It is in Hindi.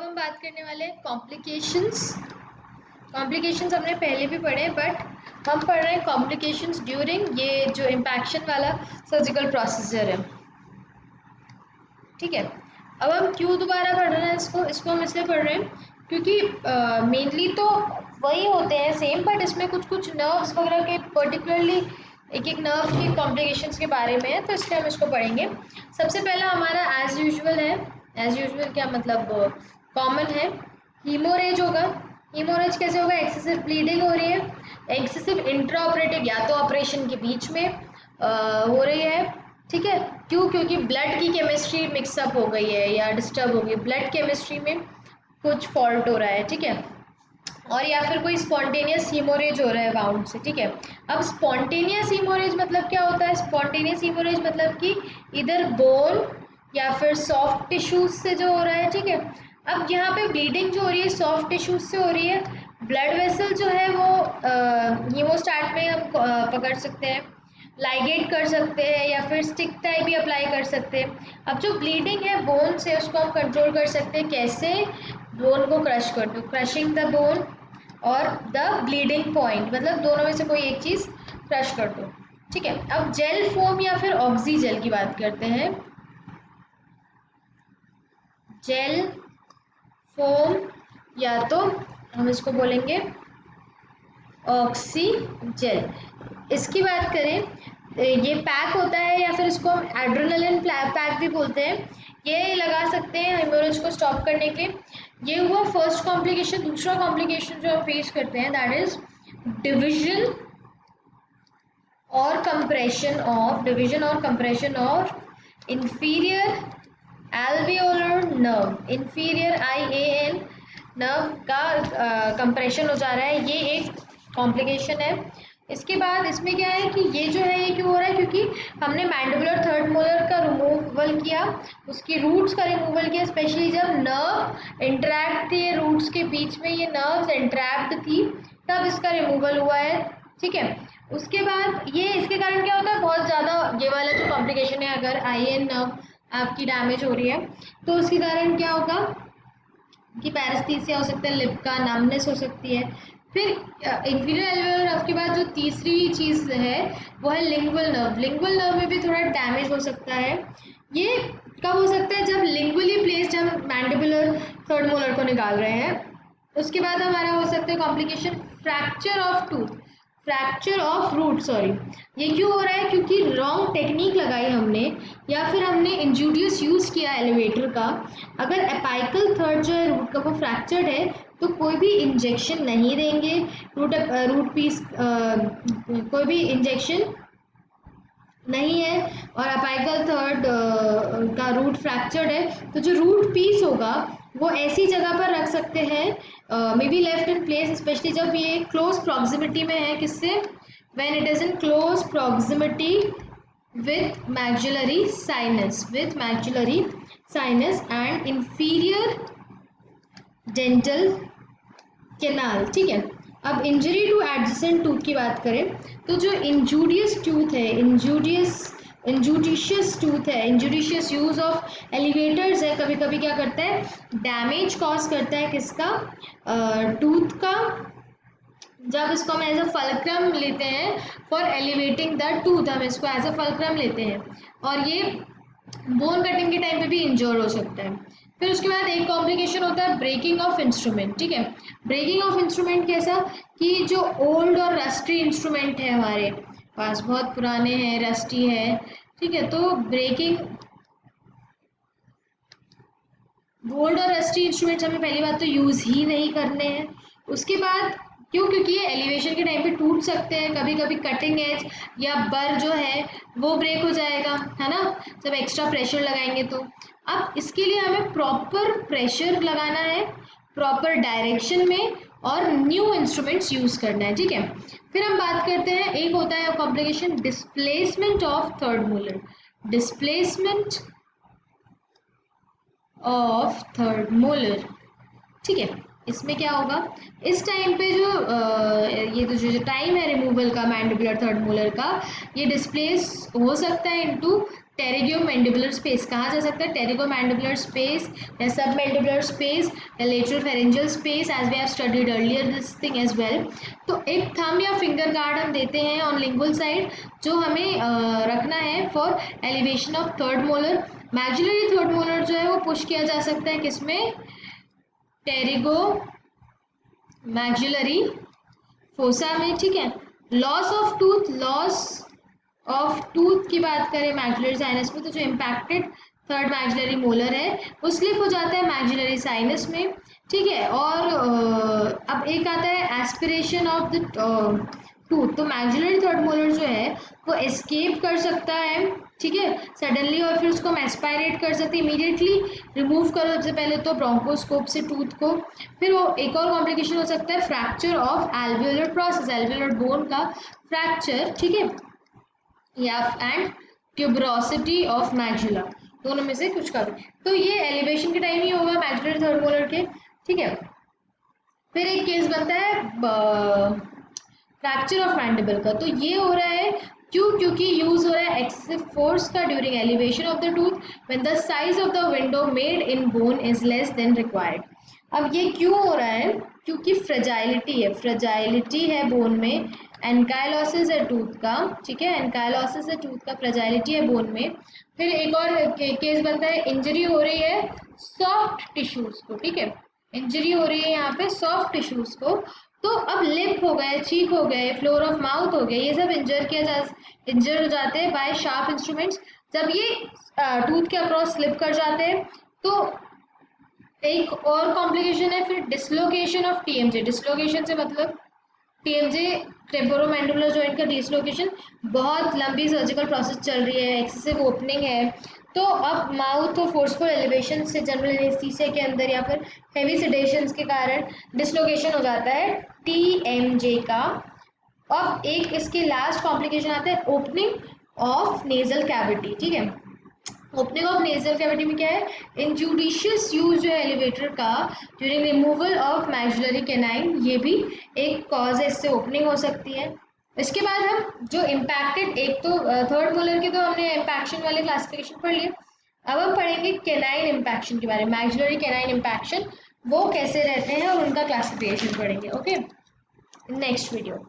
हम बात करने वाले हैं कॉम्प्लिकेशंस। कॉम्प्लिकेशंस हमने पहले भी पढ़े, बट हम पढ़ रहे हैं कॉम्प्लिकेशंस ड्यूरिंग ये जो इम्पैक्शन वाला सर्जिकल प्रोसीजर है। ठीक है, अब हम क्यों दोबारा पढ़ रहे हैं इसको हम इसलिए पढ़ रहे हैं क्योंकि मेनली तो वही होते हैं सेम, बट इसमें कुछ कुछ नर्व्स वगैरह के पर्टिकुलरली एक एक नर्व के कॉम्प्लिकेशंस के बारे में है, तो इसलिए हम इसको पढ़ेंगे। सबसे पहला हमारा एज यूजुअल है। एज यूजुअल क्या मतलब, कॉमन है, हीमोरेज होगा। हीमोरेज कैसे होगा? एक्सेसिव ब्लीडिंग हो रही है, एक्सेसिव इंट्रा ऑपरेटिव या तो ऑपरेशन के बीच में हो रही है। ठीक है, क्यों? क्योंकि ब्लड की केमिस्ट्री मिक्सअप हो गई है या डिस्टर्ब हो गई, ब्लड केमिस्ट्री में कुछ फॉल्ट हो रहा है। ठीक है, और या फिर कोई स्पॉन्टेनियस हीमोरेज हो रहा है वाउंड से। ठीक है, अब स्पॉन्टेनियस हीमोरेज मतलब क्या होता है? स्पॉन्टेनियस हीमोरेज मतलब कि इधर बोन या फिर सॉफ्ट टिश्यूज से जो हो रहा है। ठीक है, अब यहाँ पे ब्लीडिंग जो हो रही है सॉफ्ट टिश्यूज से हो रही है। ब्लड वेसल जो है वो हीमोस्टैट में हम पकड़ सकते हैं, लाइगेट कर सकते हैं या फिर स्टिक टाइप भी अप्लाई कर सकते हैं। अब जो ब्लीडिंग है बोन से, उसको हम कंट्रोल कर सकते हैं। कैसे? बोन को क्रश कर दो, क्रशिंग द बोन और द ब्लीडिंग पॉइंट, मतलब दोनों में से कोई एक चीज़ क्रश कर दो। ठीक है, अब जेल फोम या फिर ऑक्सी जेल की बात करते हैं। जेल फोम या तो हम इसको बोलेंगे ऑक्सी जेल। इसकी बात करें, ये पैक होता है या फिर इसको हम एड्रेनलिन पैक भी बोलते हैं। ये लगा सकते हैं हेमोरेज को स्टॉप करने के। ये हुआ फर्स्ट कॉम्प्लिकेशन। दूसरा कॉम्प्लिकेशन जो हम फेस करते हैं दैट इज डिविजन और compression of inferior alveolar nerve. Inferior IAN nerve का कंप्रेशन हो जा रहा है, ये एक कॉम्प्लिकेशन है। इसके बाद इसमें क्या है कि ये जो है ये क्यों हो रहा है? क्योंकि हमने मैंडिबुलर थर्ड मोलर का रिमूवल किया, उसकी रूट्स का रिमूवल किया। स्पेशली जब नर्व इंट्रैक्ट थी रूट्स के बीच में, ये नर्व्स इंट्रैप्ड थी, तब इसका रिमूवल हुआ है। ठीक है, उसके बाद ये इसके कारण क्या होता है, बहुत ज़्यादा ये वाला जो कॉम्प्लिकेशन है, अगर IAN नर्व आपकी डैमेज हो रही है तो उसके कारण क्या होगा कि पैरेस्थीसिया हो सकता है, लिप का नमनेस हो सकती है। फिर इंफीरियर एल्वियोलर नर्व के बाद जो तीसरी चीज़ है वो है लिंगुअल नर्व। लिंगुअल नर्व में भी थोड़ा डैमेज हो सकता है। ये कब हो सकता है? जब लिंगुअली प्लेस्ड हम मैंडिबुलर थर्ड मोलर को निकाल रहे हैं। उसके बाद हमारा हो सकता है complication fracture of tooth, fracture of root, sorry. ये क्यों हो रहा है? क्योंकि रॉन्ग टेक्निक लगाई हमने या फिर हमने इंजूडियस यूज़ किया एलिवेटर का। अगर एपाइकल थर्ड जो है रूट का वो फ्रैक्चर्ड है तो कोई भी इंजेक्शन नहीं देंगे, रूट पीस कोई भी इंजेक्शन नहीं है, और अपाइकल थर्ड का रूट फ्रैक्चर्ड है तो जो रूट पीस होगा वो ऐसी जगह पर रख सकते हैं, may be left in place, specially जब ये क्लोज प्रॉक्सिमिटी में है। किससे? When it is in close proximity with maxillary sinus and inferior dental canal. ठीक है, अब इंजरी टू एडजेसेंट टूथ की बात करें तो जो इंजूडियस टूथ है, इंजूडिशियस टूथ है, इंजूडिशियस यूज ऑफ एलिवेटर्स है, कभी कभी क्या करता है, डैमेज कॉज करता है किसका? टूथ का। जब इसको हम एज अ फल्क्रम लेते हैं फॉर एलिवेटिंग द टूथ, हम इसको एज अ फल्क्रम लेते हैं, और ये बोन कटिंग के टाइम पे भी इंजोर हो सकता है। फिर उसके बाद एक कॉम्प्लिकेशन होता है ब्रेकिंग ऑफ इंस्ट्रूमेंट। ठीक है, ब्रेकिंग ऑफ इंस्ट्रूमेंट कैसा कि जो ओल्ड और रस्टी इंस्ट्रूमेंट है हमारे पास, बहुत पुराने हैं, रस्टी है। ठीक है, तो ब्रेकिंग ओल्ड और रस्टी इंस्ट्रूमेंट्स हमें पहली बात तो यूज़ ही नहीं करने हैं। उसके बाद क्यों? क्योंकि ये एलिवेशन के टाइम पे टूट सकते हैं, कभी कभी कटिंग एज या बर जो है वो ब्रेक हो जाएगा, है ना, जब एक्स्ट्रा प्रेशर लगाएंगे तो। अब इसके लिए हमें प्रॉपर प्रेशर लगाना है, प्रॉपर डायरेक्शन में, और न्यू इंस्ट्रूमेंट्स यूज़ करना है। ठीक है, फिर हम बात करते हैं, एक होता है complication displacement of third molar. Displacement of third molar. ठीक है, इसमें क्या होगा, इस टाइम पे जो ये जो टाइम है रिमूवल का मैंडिबुलर थर्ड मोलर का, ये डिस्प्लेस हो सकता है इनटू टेरिगो मैंडिबुलर स्पेस कहाँ जा सकता है, टेरिगो मैंडिबुलर स्पेस या सब मैंडिबुलर स्पेस या lateral pharyngeal space, as we have studied earlier this thing as well. तो एक थंब या फिंगर गार्ड हम देते हैं ऑन लिंगुअल साइड, जो हमें रखना है for elevation of third molar. Maxillary third molar जो है वो पुश किया जा सकता है किसमें, टेरिगो मैक्सिलरी फोसा में, ठीक है। Loss of tooth, loss of tooth की बात करें मैक्सिलरी साइनस में, तो जो इम्पैक्टेड थर्ड मैक्सिलरी मोलर है वो स्लिप हो जाता है मैक्सिलरी साइनस में, ठीक है। और अब एक आता है एस्पिरेशन ऑफ द टूथ, तो मैक्सिलरी थर्ड मोलर जो है वो एस्केप कर सकता है, ठीक है, सडनली, और फिर उसको हम एस्पायरेट कर सकते हैं, इमीडिएटली रिमूव करो सबसे पहले तो ब्रोंकोस्कोप से टूथ को। फिर वो एक और कॉम्प्लिकेशन हो सकता है fracture of alveolar process, alveolar bone का फ्रैक्चर, ठीक है, या एंड ट्यूबरोसिटी ऑफ मैक्सिला, दोनों में से कुछ का भी। तो ये एलिवेशन के टाइम ही होगा मैक्सिलरी थर्ड मोलर के, ठीक है। फिर एक केस बनता है फ्रैक्चर ऑफ मैंडिबल का, तो ये हो रहा है क्योंकि यूज हो रहा है एक्सेसिव फोर्स का during elevation of the tooth when the size of the window made in bone is less than required. अब ये क्यों हो रहा है, क्योंकि फ्रेजाइलिटी है बोन में, एनकाइलोसिस है टूथ का, ठीक है, एनकाइलोसिस है टूथ का, फ्रेजाइलिटी है बोन में। फिर एक और केस बनता है इंजरी हो रही है सॉफ्ट टिश्यूज को, ठीक है, इंजरी हो रही है यहाँ पे सॉफ्ट टिश्यूज को, तो अब लिप हो गए, चीक हो गए, फ्लोर ऑफ माउथ हो गए, ये सब इंजर हो जाते हैं बाय शार्प इंस्ट्रूमेंट्स। जब ये टूथ के अक्रॉस स्लिप कर जाते हैं तो एक और कॉम्प्लिकेशन है फिर डिसलोकेशन ऑफ टीएमजे। डिसलोकेशन से मतलब टीएमजे टेम्पोरोमैंडिबुलर जॉइंट का डिसलोकेशन, बहुत लंबी सर्जिकल प्रोसेस चल रही है, एक्सेसिव ओपनिंग है, तो अब माउथ और फोर्सफुल एलिवेशन से जनरल एनेस्थीसिया के अंदर या फिर हेवी सेडेशंस के कारण डिसलोकेशन हो जाता है टीएमजे का। अब एक इसके लास्ट कॉम्प्लिकेशन आता है ओपनिंग ऑफ नेजल कैविटी, ठीक है। ओपनिंग ऑफ नेजल कैविटी में क्या है, इंजुडिशियस यूज जो है एलिवेटर का during removal of maxillary canine, ये भी एक कॉज है, इससे ओपनिंग हो सकती है। इसके बाद हम जो इम्पैक्टेड, एक तो थर्ड मोलर के तो हमने इम्पैक्शन वाले क्लासिफिकेशन पढ़ लिए, अब हम पढ़ेंगे कैनाइन इम्पैक्शन के बारे में, मैक्सिलरी कैनाइन इम्पैक्शन वो कैसे रहते हैं और उनका क्लासिफिकेशन पढ़ेंगे, ओके, नेक्स्ट वीडियो।